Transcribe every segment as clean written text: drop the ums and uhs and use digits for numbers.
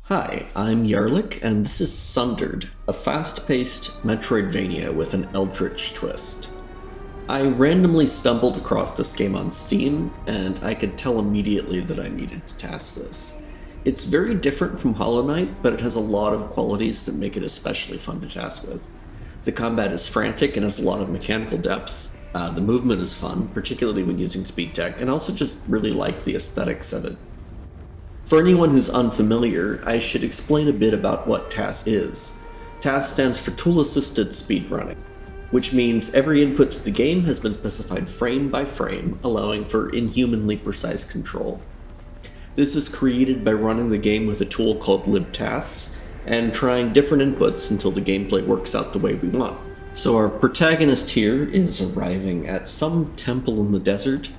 Hi, I'm Yarlik, and this is Sundered, a fast-paced Metroidvania with an Eldritch twist. I randomly stumbled across this game on Steam, and I could tell immediately that I needed to TAS this. It's very different from Hollow Knight, but it has a lot of qualities that make it especially fun to TAS with. The combat is frantic and has a lot of mechanical depth. The movement is fun, particularly when using speed tech, and I also just really like the aesthetics of it. For anyone who's unfamiliar, I should explain a bit about what TAS is. TAS stands for Tool-Assisted Speedrunning, which means every input to the game has been specified frame by frame, allowing for inhumanly precise control. This is created by running the game with a tool called libTAS, and trying different inputs until the gameplay works out the way we want. So our protagonist here is arriving at some temple in the desert.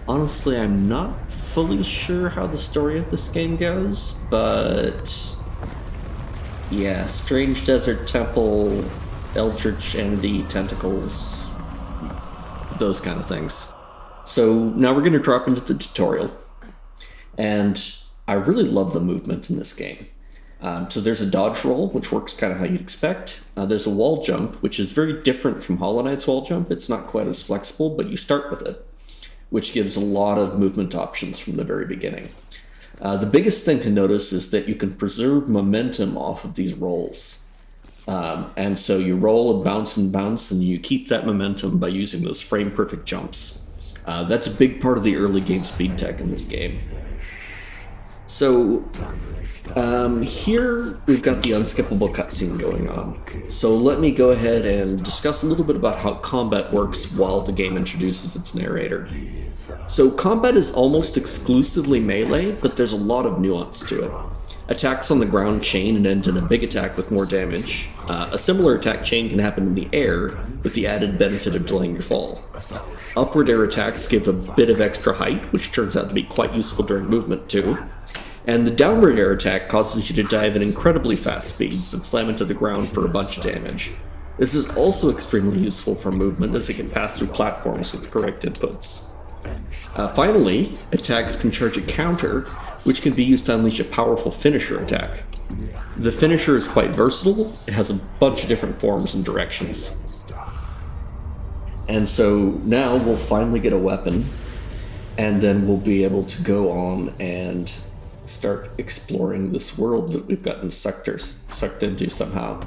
Honestly, I'm not fully sure how the story of this game goes, but yeah, strange desert temple, Eldritch entity, tentacles, those kind of things. So now we're going to drop into the tutorial, and I really love the movement in this game. So there's a dodge roll, which works kind of how you'd expect. There's a wall jump, which is very different from Hollow Knight's wall jump. It's not quite as flexible, but you start with it, which gives a lot of movement options from the very beginning. The biggest thing to notice is that you can preserve momentum off of these rolls. And so you roll and bounce, and you keep that momentum by using those frame-perfect jumps. That's a big part of the early game speed tech in this game. So here we've got the unskippable cutscene going on. So let me go ahead and discuss a little bit about how combat works while the game introduces its narrator. So combat is almost exclusively melee, but there's a lot of nuance to it. Attacks on the ground chain and end in a big attack with more damage. A similar attack chain can happen in the air, with the added benefit of delaying your fall. Upward air attacks give a bit of extra height, which turns out to be quite useful during movement too. And the downward air attack causes you to dive at incredibly fast speeds and slam into the ground for a bunch of damage. This is also extremely useful for movement, as it can pass through platforms with the correct inputs. Finally, attacks can charge a counter, which can be used to unleash a powerful finisher attack. The finisher is quite versatile. It has a bunch of different forms and directions. And so now we'll finally get a weapon, and then we'll be able to go on and start exploring this world that we've gotten sucked into somehow.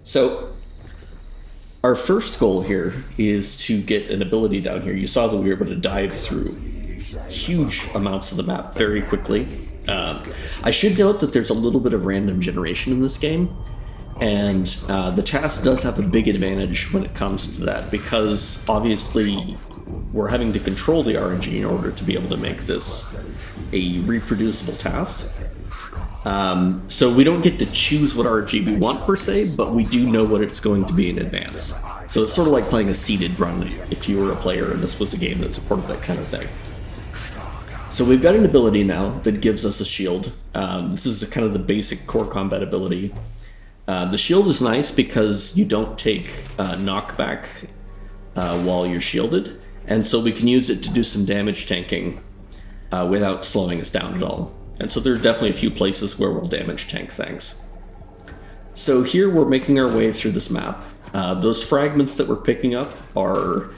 So our first goal here is to get an ability down here. You saw that we were able to dive through huge amounts of the map very quickly. I should note that there's a little bit of random generation in this game, and the TAS does have a big advantage when it comes to that, because obviously we're having to control the RNG in order to be able to make this a reproducible TAS. So we don't get to choose what RNG we want per se, but we do know what it's going to be in advance. So it's sort of like playing a seeded run if you were a player and this was a game that supported that kind of thing. So we've got an ability now that gives us a shield. This is kind of the basic core combat ability. The shield is nice because you don't take knockback while you're shielded, and so we can use it to do some damage tanking without slowing us down at all. And so there are definitely a few places where we'll damage tank things. So here we're making our way through this map. Those fragments that we're picking up are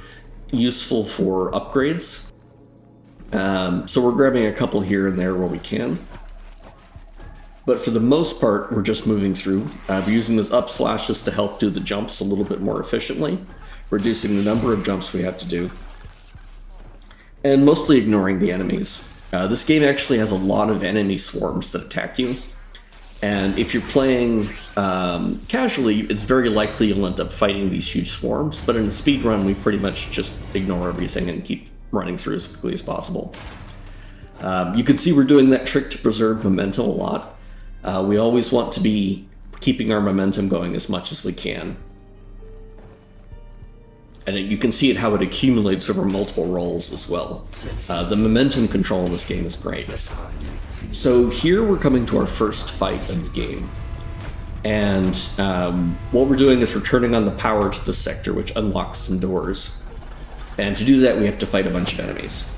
useful for upgrades. So we're grabbing a couple here and there where we can. But for the most part, we're just moving through. We're using those up slashes to help do the jumps a little bit more efficiently, reducing the number of jumps we have to do, and mostly ignoring the enemies. This game actually has a lot of enemy swarms that attack you, and if you're playing casually, it's very likely you'll end up fighting these huge swarms, but in a speedrun, we pretty much just ignore everything and keep running through as quickly as possible. You can see we're doing that trick to preserve momentum a lot. We always want to be keeping our momentum going as much as we can. And you can see how it accumulates over multiple rolls as well. The momentum control in this game is great. So here we're coming to our first fight of the game. And what we're doing is we're turning on the power to the sector, which unlocks some doors. And to do that, we have to fight a bunch of enemies.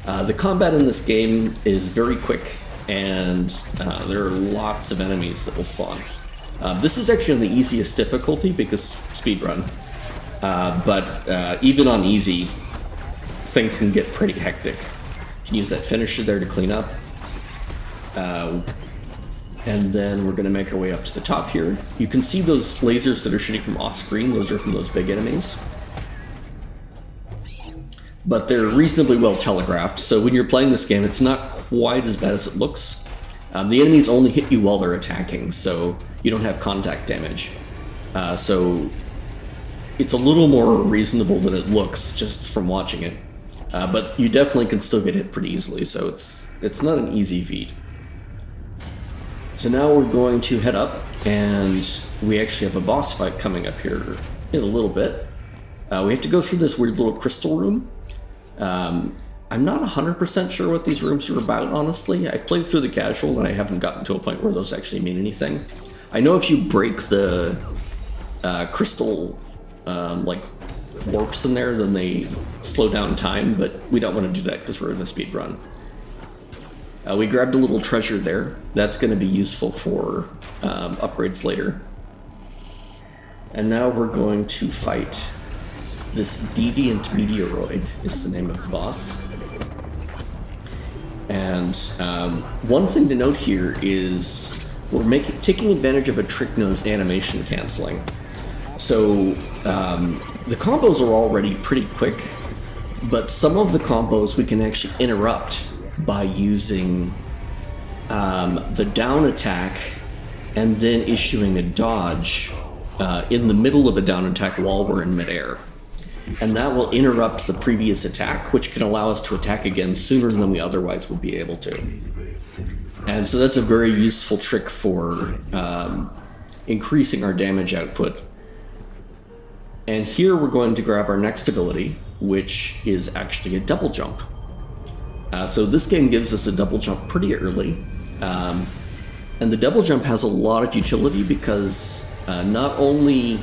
The combat in this game is very quick, and there are lots of enemies that will spawn. This is actually on the easiest difficulty because speedrun. But even on easy, things can get pretty hectic. You can use that finisher there to clean up. And then we're going to make our way up to the top here. You can see those lasers that are shooting from off-screen. Those are from those big enemies. But they're reasonably well telegraphed, so when you're playing this game, it's not quite as bad as it looks. The enemies only hit you while they're attacking, so you don't have contact damage. So it's a little more reasonable than it looks just from watching it. But you definitely can still get hit pretty easily, so it's not an easy feat. So now we're going to head up, and we actually have a boss fight coming up here in a little bit. We have to go through this weird little crystal room. I'm not 100% sure what these rooms are about, honestly. I played through the casual, and I haven't gotten to a point where those actually mean anything. I know if you break the crystal like warps in there, then they slow down time, but we don't want to do that because we're in a speed run. We grabbed a little treasure there. That's going to be useful for upgrades later. And now we're going to fight this Deviant Meteoroid, is the name of the boss. And one thing to note here is we're taking advantage of a trick-nosed animation canceling. So the combos are already pretty quick, but some of the combos we can actually interrupt by using the down attack and then issuing a dodge in the middle of a down attack while we're in midair. And that will interrupt the previous attack, which can allow us to attack again sooner than we otherwise would be able to. And so that's a very useful trick for increasing our damage output. And here we're going to grab our next ability, which is actually a double jump. So this game gives us a double jump pretty early. And the double jump has a lot of utility because not only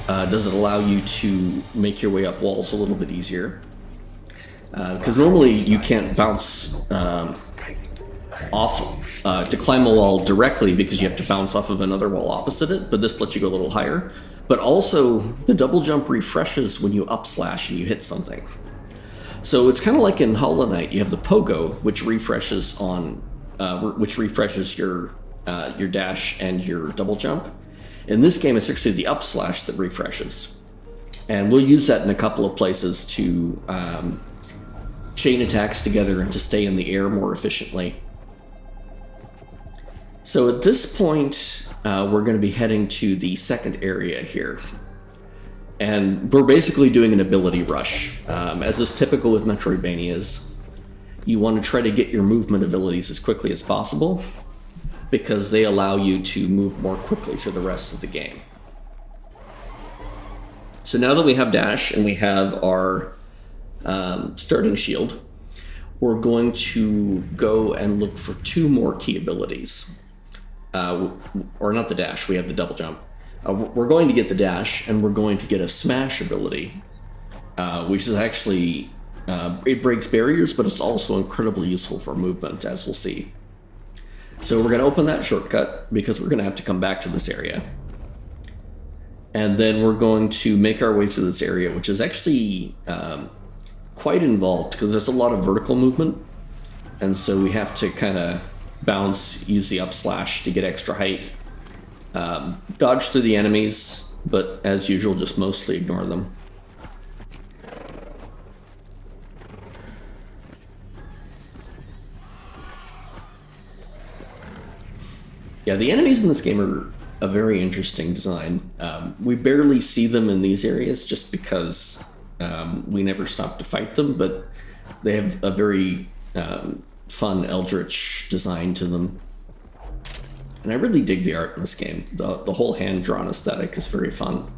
does it allow you to make your way up walls a little bit easier, because normally you can't bounce off to climb a wall directly because you have to bounce off of another wall opposite it, but this lets you go a little higher. But also, the double jump refreshes when you up slash and you hit something. So it's kind of like in Hollow Knight, you have the pogo, which refreshes your dash and your double jump. In this game, it's actually the up slash that refreshes. And we'll use that in a couple of places to chain attacks together and to stay in the air more efficiently. So at this point, we're going to be heading to the second area here. And we're basically doing an ability rush. As is typical with Metroidvanias, you want to try to get your movement abilities as quickly as possible because they allow you to move more quickly through the rest of the game. So now that we have dash and we have our starting shield, we're going to go and look for two more key abilities. Or not the dash, we have the double jump. We're going to get the dash, and we're going to get a smash ability, which is actually, it breaks barriers, but it's also incredibly useful for movement, as we'll see. So we're going to open that shortcut, because we're going to have to come back to this area. And then we're going to make our way through this area, which is actually quite involved, because there's a lot of vertical movement, and so we have to kind of bounce, use the up slash to get extra height. Dodge through the enemies, but as usual, just mostly ignore them. Yeah, the enemies in this game are a very interesting design. We barely see them in these areas just because we never stop to fight them, but they have a very fun Eldritch design to them. And I really dig the art in this game. The whole hand-drawn aesthetic is very fun.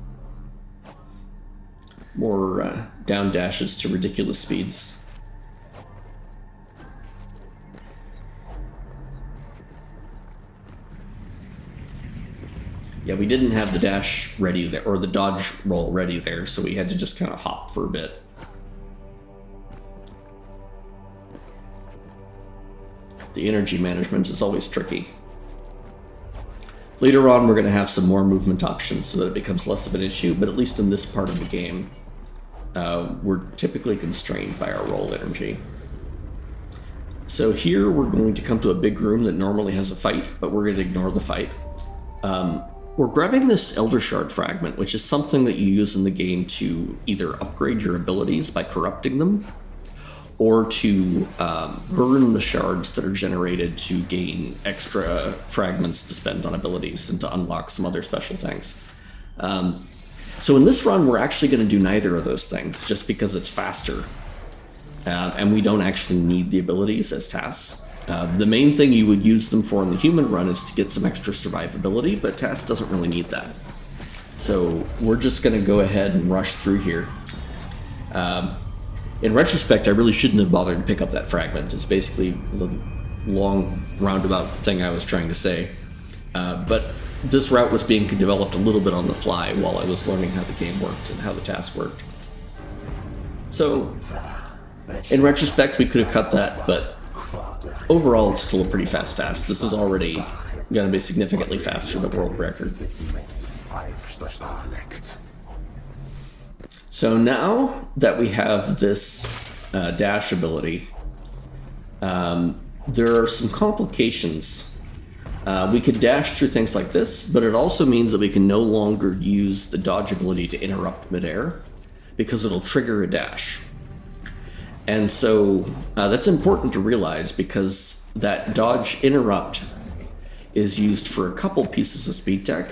More down dashes to ridiculous speeds. Yeah, we didn't have the dash ready there, or the dodge roll ready there, so we had to just kind of hop for a bit. The energy management is always tricky. Later on, we're going to have some more movement options so that it becomes less of an issue, but at least in this part of the game, we're typically constrained by our roll energy. So here we're going to come to a big room that normally has a fight, but we're going to ignore the fight. We're grabbing this Elder Shard fragment, which is something that you use in the game to either upgrade your abilities by corrupting them, or to burn the shards that are generated to gain extra fragments to spend on abilities and to unlock some other special things. So in this run, we're actually going to do neither of those things, just because it's faster. And we don't actually need the abilities as TAS. The main thing you would use them for in the human run is to get some extra survivability, but TAS doesn't really need that. So we're just going to go ahead and rush through here. In retrospect, I really shouldn't have bothered to pick up that fragment. It's basically the long roundabout thing I was trying to say. But this route was being developed a little bit on the fly while I was learning how the game worked and how the task worked. So, in retrospect, we could have cut that, but overall, it's still a pretty fast task. This is already going to be significantly faster than world record. So now that we have this dash ability, there are some complications. We could dash through things like this, but it also means that we can no longer use the dodge ability to interrupt midair, because it'll trigger a dash. And so that's important to realize, because that dodge interrupt is used for a couple pieces of speed tech,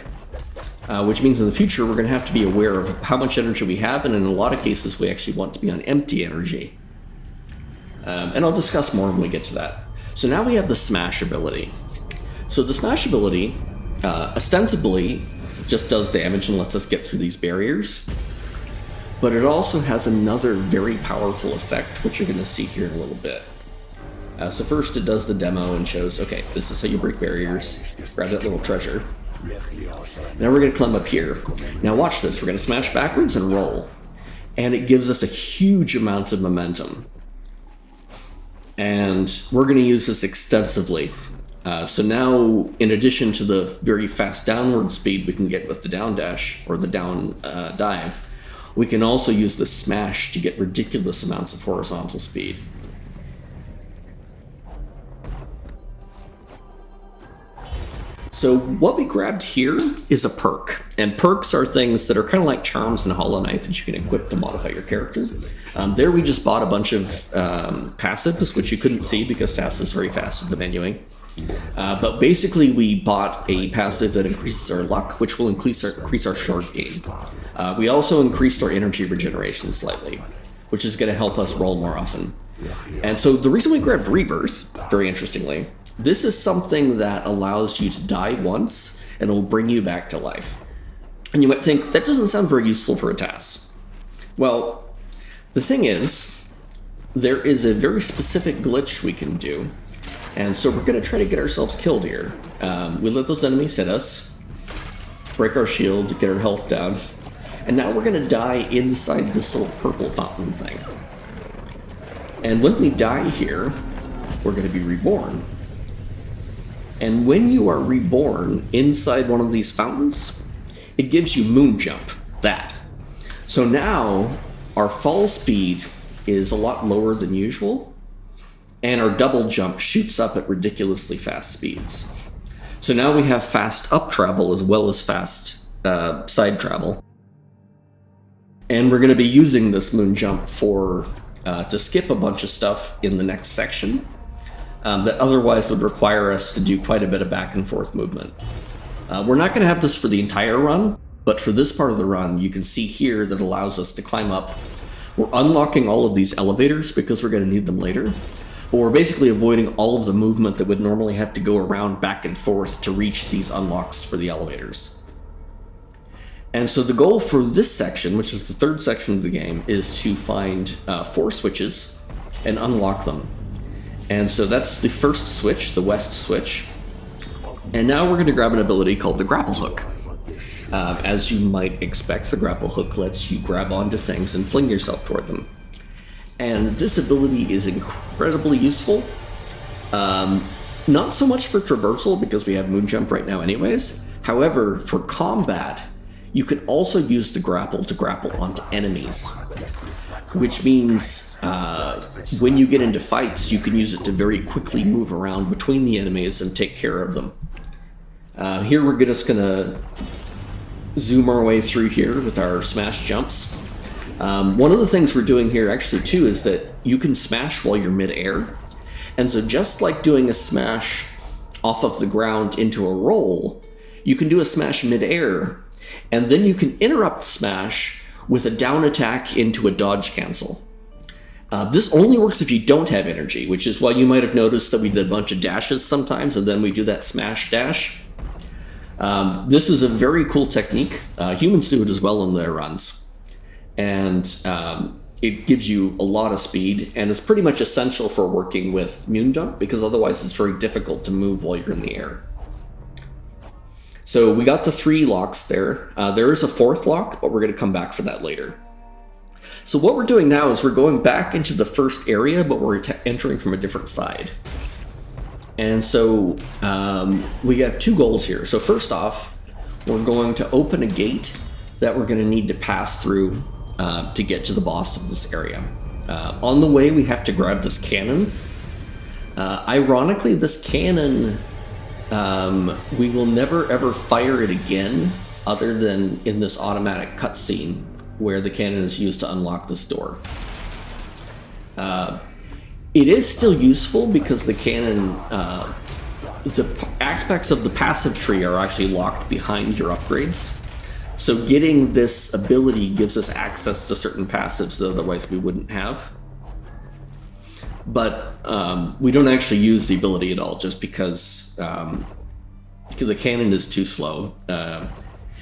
which means in the future we're going to have to be aware of how much energy we have, and in a lot of cases we actually want to be on empty energy. And I'll discuss more when we get to that. So now we have the smash ability. So the smash ability ostensibly just does damage and lets us get through these barriers, but it also has another very powerful effect, which you're going to see here in a little bit. So first it does the demo and shows, okay, this is how you break barriers. Grab that little treasure. Now we're going to climb up here. Now watch this. We're going to smash backwards and roll. And it gives us a huge amount of momentum. And we're going to use this extensively. So now, in addition to the very fast downward speed we can get with the down dash, or the down dive, we can also use the smash to get ridiculous amounts of horizontal speed. So what we grabbed here is a perk, and perks are things that are kind of like charms in Hollow Knight that you can equip to modify your character. There we just bought a bunch of passives, which you couldn't see because TAS is very fast at the menuing. But basically we bought a passive that increases our luck, which will increase our shard gain. We also increased our energy regeneration slightly, which is going to help us roll more often. And so the reason we grabbed Rebirth, very interestingly, this is something that allows you to die once and it will bring you back to life. And you might think, that doesn't sound very useful for a TAS. Well, the thing is, there is a very specific glitch we can do. And so we're going to try to get ourselves killed here. We let those enemies hit us, break our shield, get our health down, and now we're going to die inside this little purple fountain thing. And when we die here, we're going to be reborn. And when you are reborn inside one of these fountains, it gives you moonjump, that. So now our fall speed is a lot lower than usual, and our double jump shoots up at ridiculously fast speeds. So now we have fast up travel as well as fast side travel. And we're going to be using this moonjump for to skip a bunch of stuff in the next section that otherwise would require us to do quite a bit of back and forth movement. We're not going to have this for the entire run, but for this part of the run, you can see here that allows us to climb up. We're unlocking all of these elevators because we're going to need them later. But we're basically avoiding all of the movement that would normally have to go around back and forth to reach these unlocks for the elevators. And so the goal for this section, which is the third section of the game, is to find 4 switches and unlock them. And so that's the first switch, the west switch. And now we're going to grab an ability called the grapple hook. As you might expect, the grapple hook lets you grab onto things and fling yourself toward them. And this ability is incredibly useful Not so much for traversal because we have moonjump right now anyways. However, for combat, you can also use the grapple to grapple onto enemies, which means when you get into fights, you can use it to very quickly move around between the enemies and take care of them. Here we're just gonna zoom our way through here with our smash jumps. One of the things we're doing here actually too is that you can smash while you're mid-air. And so just like doing a smash off of the ground into a roll, you can do a smash mid-air, and then you can interrupt smash with a down attack into a dodge cancel. This only works if you don't have energy, which is why you might have noticed that we did a bunch of dashes sometimes, and then we do that smash dash. This is a very cool technique. Humans do it as well in their runs. And it gives you a lot of speed, and it's pretty much essential for working with moonjump, because otherwise it's very difficult to move while you're in the air. So we got the 3 locks there. There is a 4th lock, but we're going to come back for that later. So what we're doing now is we're going back into the first area, but we're entering from a different side. And so we have 2 goals here. So first off, we're going to open a gate that we're going to need to pass through to get to the boss of this area. On the way, we have to grab this cannon. Ironically, this cannon, we will never ever fire it again other than in this automatic cutscene where the cannon is used to unlock this door. It is still useful because the cannon, the aspects of the passive tree are actually locked behind your upgrades. So getting this ability gives us access to certain passives that otherwise we wouldn't have. But we don't actually use the ability at all just because the cannon is too slow.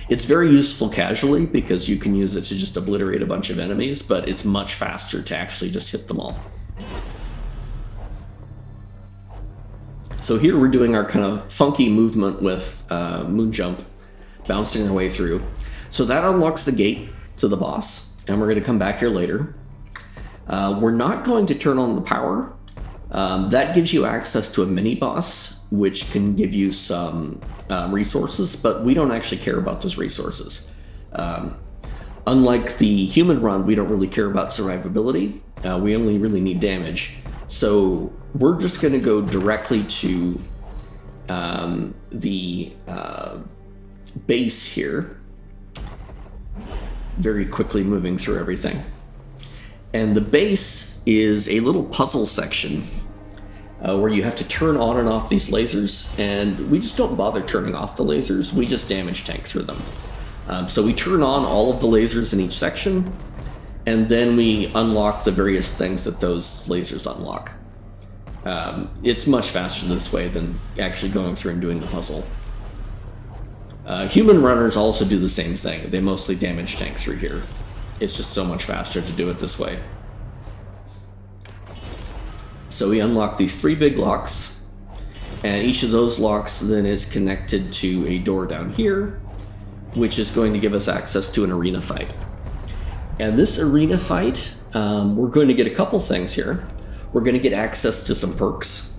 It's very useful casually because you can use it to just obliterate a bunch of enemies, but it's much faster to actually just hit them all. So here we're doing our kind of funky movement with moonjump, bouncing our way through. So that unlocks the gate to the boss, and we're going to come back here later. We're not going to turn on the power. That gives you access to a mini-boss, which can give you some resources, but we don't actually care about those resources. Unlike the human run, we don't really care about survivability. We only really need damage. So we're just going to go directly to the base here, very quickly moving through everything. And the base is a little puzzle section where you have to turn on and off these lasers, and we just don't bother turning off the lasers, we just damage tank through them. So we turn on all of the lasers in each section, and then we unlock the various things that those lasers unlock. It's much faster this way than actually going through and doing the puzzle. Human runners also do the same thing. They mostly damage tank through here. It's just so much faster to do it this way. So we unlock these 3 big locks, and each of those locks then is connected to a door down here, which is going to give us access to an arena fight. And this arena fight, we're going to get a couple things here. We're going to get access to some perks,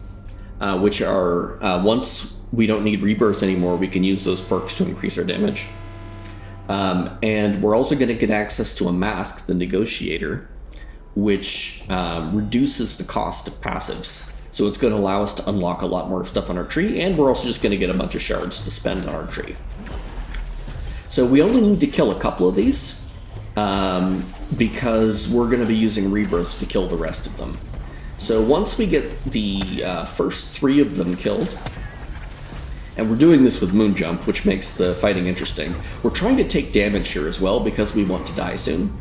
which are, once we don't need rebirth anymore, we can use those perks to increase our damage. And we're also going to get access to a mask, the Negotiator, which reduces the cost of passives. So it's going to allow us to unlock a lot more stuff on our tree, and we're also just going to get a bunch of shards to spend on our tree. So we only need to kill a couple of these, because we're going to be using rebirth to kill the rest of them. So once we get the first 3 of them killed, and we're doing this with moonjump, which makes the fighting interesting. We're trying to take damage here as well because we want to die soon.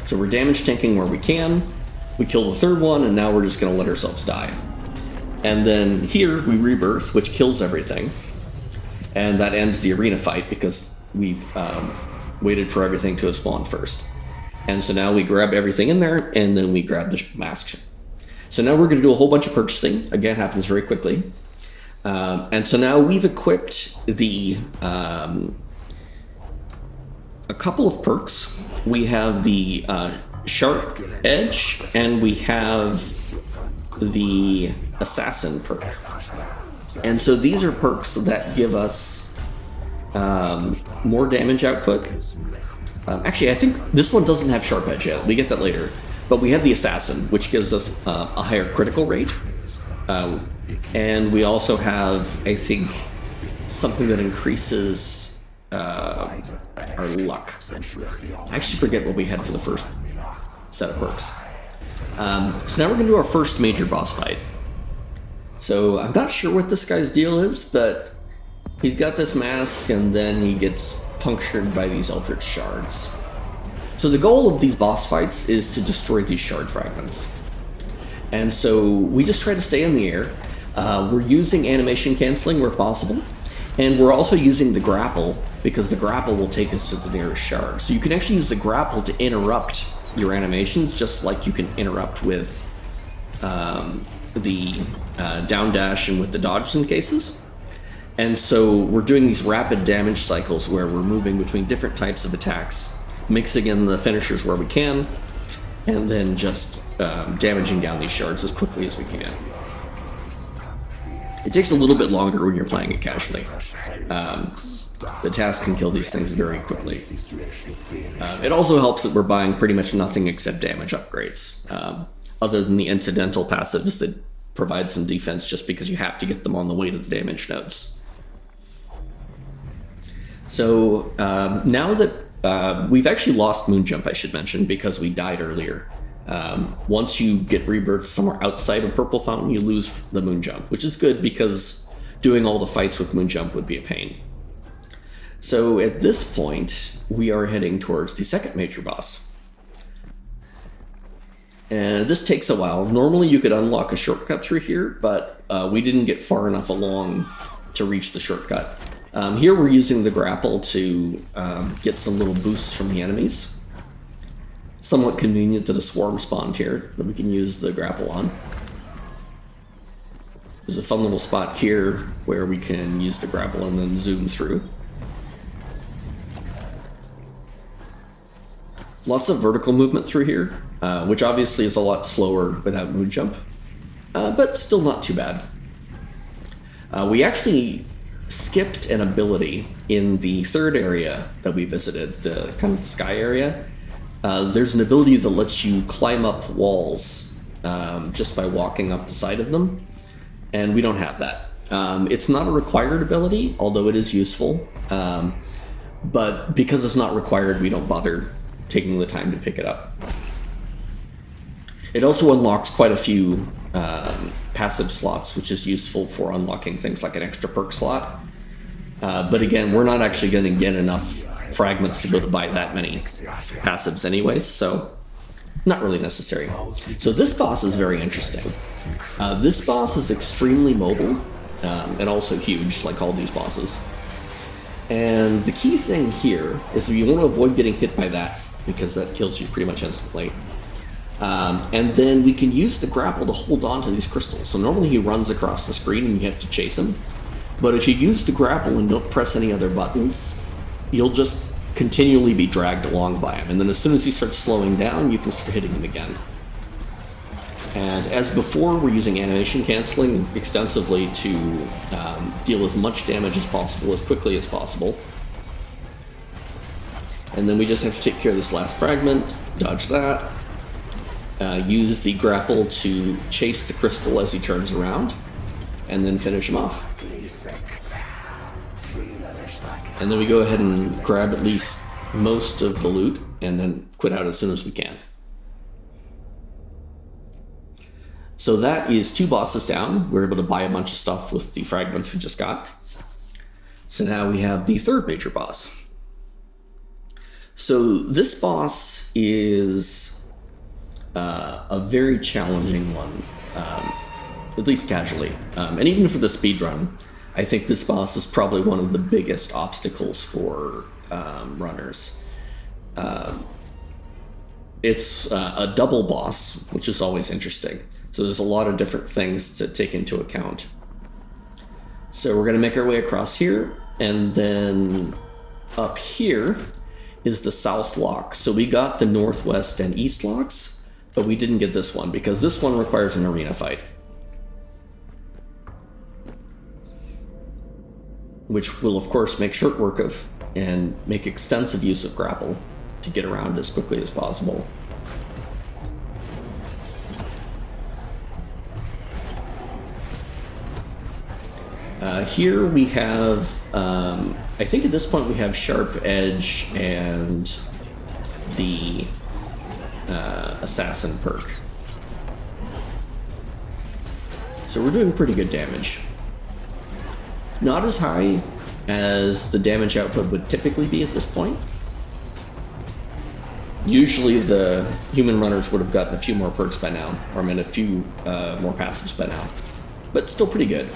So we're damage tanking where we can. We kill the 3rd one, and now we're just going to let ourselves die. And then here we rebirth, which kills everything. And that ends the arena fight because we've waited for everything to have spawned first. And so now we grab everything in there, and then we grab the mask. So now we're going to do a whole bunch of purchasing. Again, happens very quickly. And so now we've equipped the a couple of perks. We have the Sharp Edge, and we have the Assassin perk. And so these are perks that give us more damage output. Actually, I think this one doesn't have Sharp Edge yet. We get that later. But we have the Assassin, which gives us a higher critical rate. And we also have, I think, something that increases our luck. I actually forget what we had for the first set of perks. So now we're going to do our first major boss fight. So I'm not sure what this guy's deal is, but he's got this mask and then he gets punctured by these Eldritch shards. So the goal of these boss fights is to destroy these shard fragments. And so we just try to stay in the air. We're using animation canceling where possible. And we're also using the grapple because the grapple will take us to the nearest shard. So you can actually use the grapple to interrupt your animations, just like you can interrupt with the down dash and with the dodge in cases. And so we're doing these rapid damage cycles where we're moving between different types of attacks, mixing in the finishers where we can, and then just damaging down these shards as quickly as we can. It takes a little bit longer when you're playing it casually. The TAS can kill these things very quickly. It also helps that we're buying pretty much nothing except damage upgrades, other than the incidental passives that provide some defense just because you have to get them on the way to the damage nodes. So now that we've actually lost moonjump, I should mention, because we died earlier. Once you get rebirthed somewhere outside of Purple Fountain, you lose the moonjump, which is good because doing all the fights with moonjump would be a pain. So at this point, we are heading towards the second major boss. And this takes a while. Normally you could unlock a shortcut through here, but we didn't get far enough along to reach the shortcut. Here we're using the grapple to get some little boosts from the enemies. Somewhat convenient that a swarm spawned here that we can use the grapple on. There's a fun little spot here where we can use the grapple and then zoom through. Lots of vertical movement through here, which obviously is a lot slower without moonjump, but still not too bad. We actually skipped an ability in the third area that we visited, the kind of the sky area. There's an ability that lets you climb up walls just by walking up the side of them, and we don't have that. It's not a required ability, although it is useful, but because it's not required, we don't bother taking the time to pick it up. It also unlocks quite a few passive slots, which is useful for unlocking things like an extra perk slot. But again, we're not actually going to get enough fragments to be able to buy that many passives anyways, so not really necessary. So this boss is very interesting. This boss is extremely mobile and also huge, like all these bosses. And the key thing here is that you want to avoid getting hit by that, because that kills you pretty much instantly. And then we can use the grapple to hold on to these crystals. So normally he runs across the screen and you have to chase him. But if you use the grapple and don't press any other buttons, you'll just continually be dragged along by him. And then as soon as he starts slowing down, you can start hitting him again. And as before, we're using animation canceling extensively to deal as much damage as possible, as quickly as possible. And then we just have to take care of this last fragment, dodge that, use the grapple to chase the crystal as he turns around, and then finish him off. And then we go ahead and grab at least most of the loot, and then quit out as soon as we can. So that is 2 bosses down. We're able to buy a bunch of stuff with the fragments we just got. So now we have the third major boss. So this boss is a very challenging one, at least casually. And even for the speedrun, I think this boss is probably one of the biggest obstacles for runners. It's a double boss, which is always interesting. So there's a lot of different things to take into account. So we're going to make our way across here, and then up here is the south lock. So we got the northwest and east locks. but we didn't get this one because this one requires an arena fight, which will of course make short work of and make extensive use of grapple to get around as quickly as possible. Here we have, I think at this point we have Sharp Edge and the Assassin perk. So we're doing pretty good damage. Not as high as the damage output would typically be at this point. Usually the human runners would have gotten a few more perks by now, or I mean a few more passives by now, but still pretty good.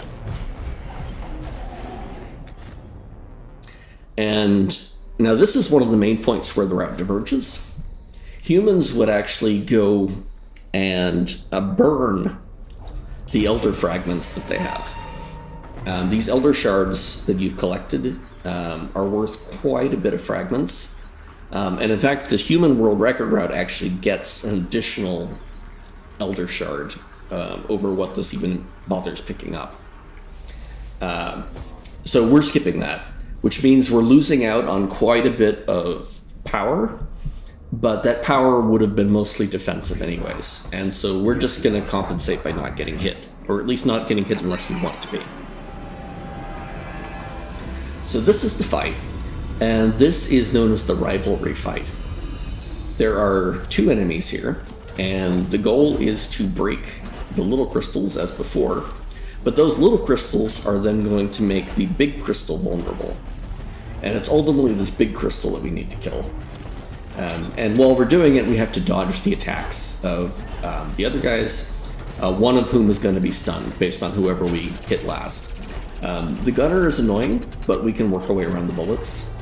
And now this is one of the main points where the route diverges. Humans would actually go and burn the Elder fragments that they have. These Elder shards that you've collected are worth quite a bit of fragments. And in fact, the human world record route actually gets an additional Elder shard over what this even bothers picking up. So we're skipping that, which means we're losing out on quite a bit of power, but that power would have been mostly defensive anyways. And so we're just going to compensate by not getting hit, or at least not getting hit unless we want to be. So this is the fight, and this is known as the Rivalry fight. There are two enemies here, and the goal is to break the little crystals as before, but those little crystals are then going to make the big crystal vulnerable. And it's ultimately this big crystal that we need to kill. And while we're doing it, we have to dodge the attacks of the other guys, one of whom is going to be stunned based on whoever we hit last. The gunner is annoying, but we can work our way around the bullets.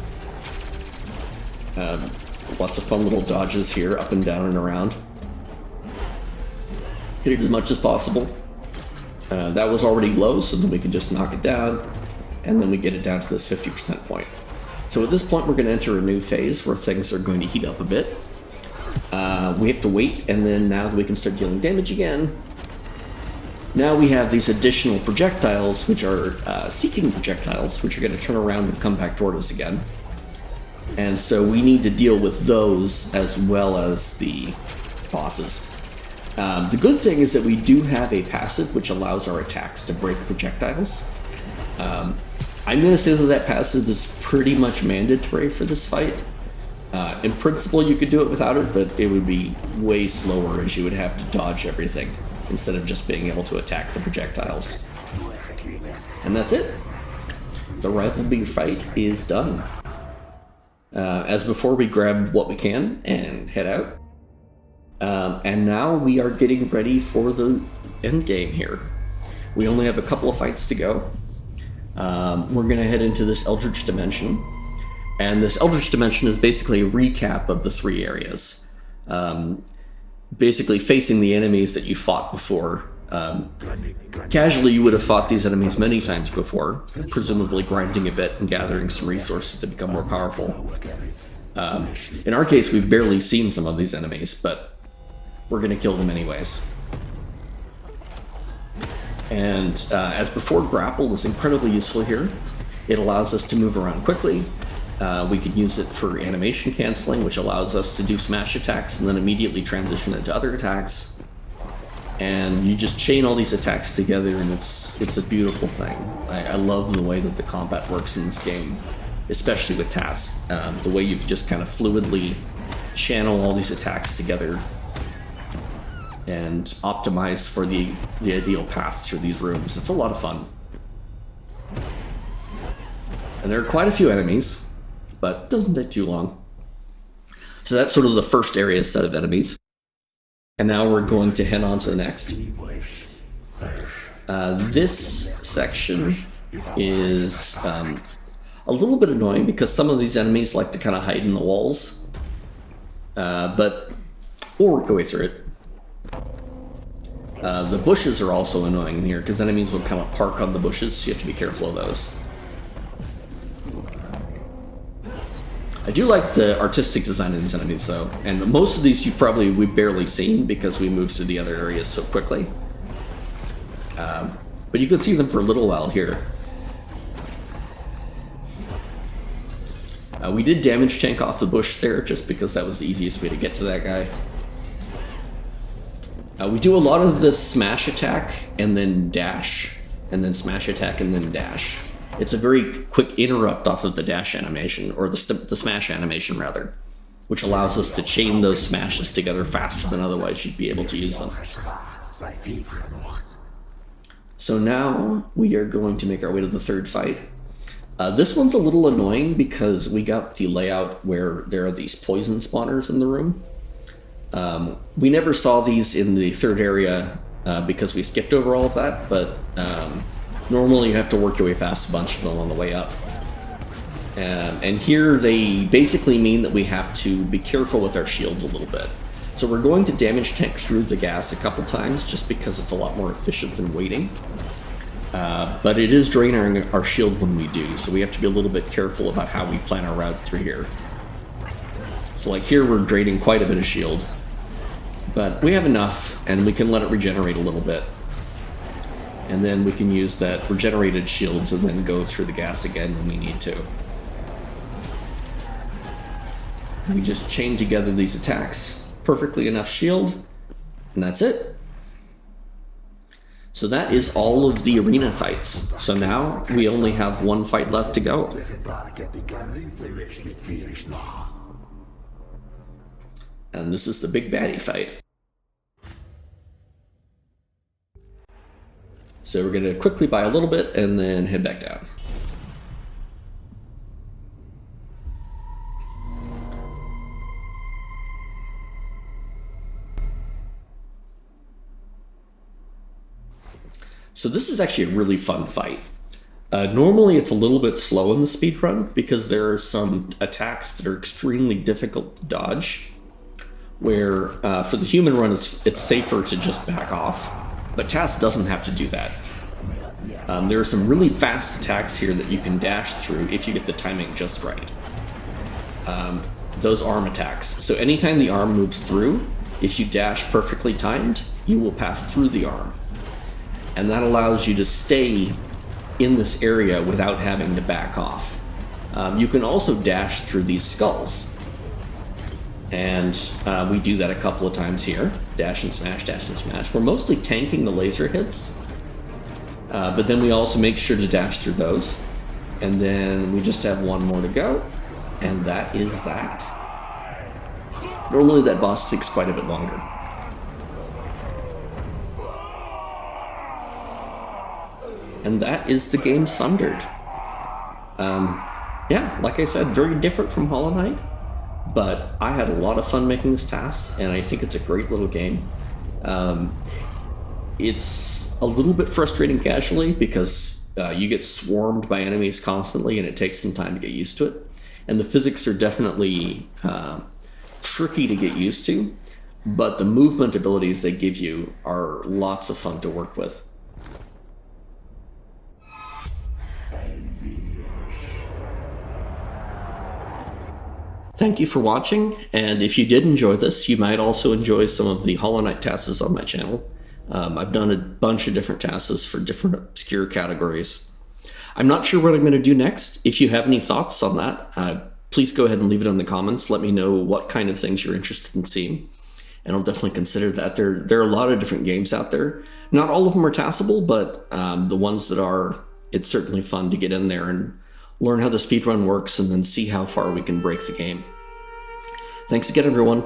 Lots of fun little dodges here, up and down and around. Hit it as much as possible. That was already low, so then we can just knock it down, and then we get it down to this 50% point. So at this point, we're going to enter a new phase where things are going to heat up a bit. We have to wait, and then now that we can start dealing damage again, now we have these additional projectiles, which are seeking projectiles, which are going to turn around and come back toward us again. And so we need to deal with those as well as the bosses. The good thing is that we do have a passive which allows our attacks to break projectiles. I'm going to say that that passive is pretty much mandatory for this fight. In principle, you could do it without it, but it would be way slower as you would have to dodge everything instead of just being able to attack the projectiles. And that's it. The Rivalry fight is done. As before, we grab what we can and head out. And now we are getting ready for the end game here. We only have a couple of fights to go. We're going to head into this Eldritch dimension. And this Eldritch dimension is basically a recap of the three areas. Basically facing the enemies that you fought before. Casually, you would have fought these enemies many times before, presumably grinding a bit and gathering some resources to become more powerful. In our case, we've barely seen some of these enemies, but we're going to kill them anyways. And as before, grapple is incredibly useful here. It allows us to move around quickly. We can use it for animation canceling, which allows us to do smash attacks and then immediately transition into other attacks. And you just chain all these attacks together, and it's a beautiful thing. I love the way that the combat works in this game, especially with TAS. The way you just kind of fluidly channel all these attacks together and optimize for the ideal path through these rooms. It's a lot of fun. And there are quite a few enemies, but it doesn't take too long. So that's sort of the first area set of enemies. And now we're going to head on to the next. This section is a little bit annoying because some of these enemies like to kind of hide in the walls. But we'll work our way through it. The bushes are also annoying in here because enemies will kind of park on the bushes, so you have to be careful of those. I do like the artistic design of these enemies though, and most of these we've barely seen because we moved through the other areas so quickly. But you can see them for a little while here. We did damage tank off the bush there just because that was the easiest way to get to that guy. We do a lot of the smash attack and then dash, and then smash attack and then dash. It's a very quick interrupt off of the dash animation, or the smash animation rather, which allows us to chain those smashes together faster than otherwise you'd be able to use them. So now we are going to make our way to the third fight. This one's a little annoying because we got the layout where there are these poison spawners in the room. We never saw these in the third area because we skipped over all of that, but normally you have to work your way past a bunch of them on the way up. And here they basically mean that we have to be careful with our shield a little bit. So we're going to damage tank through the gas a couple times just because it's a lot more efficient than waiting. But it is draining our shield when we do, so we have to be a little bit careful about how we plan our route through here. So like here we're draining quite a bit of shield, but we have enough and we can let it regenerate a little bit. And then we can use that regenerated shields and then go through the gas again when we need to. We just chain together these attacks, perfectly enough shield, and that's it. So that is all of the arena fights. So now we only have one fight left to go. And this is the big baddie fight. So we're going to quickly buy a little bit and then head back down. So this is actually a really fun fight. Normally it's a little bit slow in the speedrun because there are some attacks that are extremely difficult to dodge, where for the human run it's safer to just back off, but TAS doesn't have to do that. There are some really fast attacks here that you can dash through if you get the timing just right. Those arm attacks. So anytime the arm moves through, if you dash perfectly timed, you will pass through the arm. And that allows you to stay in this area without having to back off. You can also dash through these skulls. And we do that a couple of times here. Dash and smash, dash and smash. We're mostly tanking the laser hits. But then we also make sure to dash through those. And then we just have one more to go. And that is that. Normally that boss takes quite a bit longer. And that is the game Sundered. Yeah, like I said, very different from Hollow Knight, but I had a lot of fun making this TAS, and I think it's a great little game. It's a little bit frustrating casually because you get swarmed by enemies constantly and it takes some time to get used to it. And the physics are definitely tricky to get used to, but the movement abilities they give you are lots of fun to work with. Thank you for watching, and if you did enjoy this, you might also enjoy some of the Hollow Knight TASs on my channel. I've done a bunch of different TASs for different obscure categories. I'm not sure what I'm going to do next. If you have any thoughts on that, please go ahead and leave it in the comments. Let me know what kind of things you're interested in seeing, and I'll definitely consider that. There are a lot of different games out there. Not all of them are TASable, but the ones that are, it's certainly fun to get in there and learn how the speedrun works and then see how far we can break the game. Thanks again, everyone.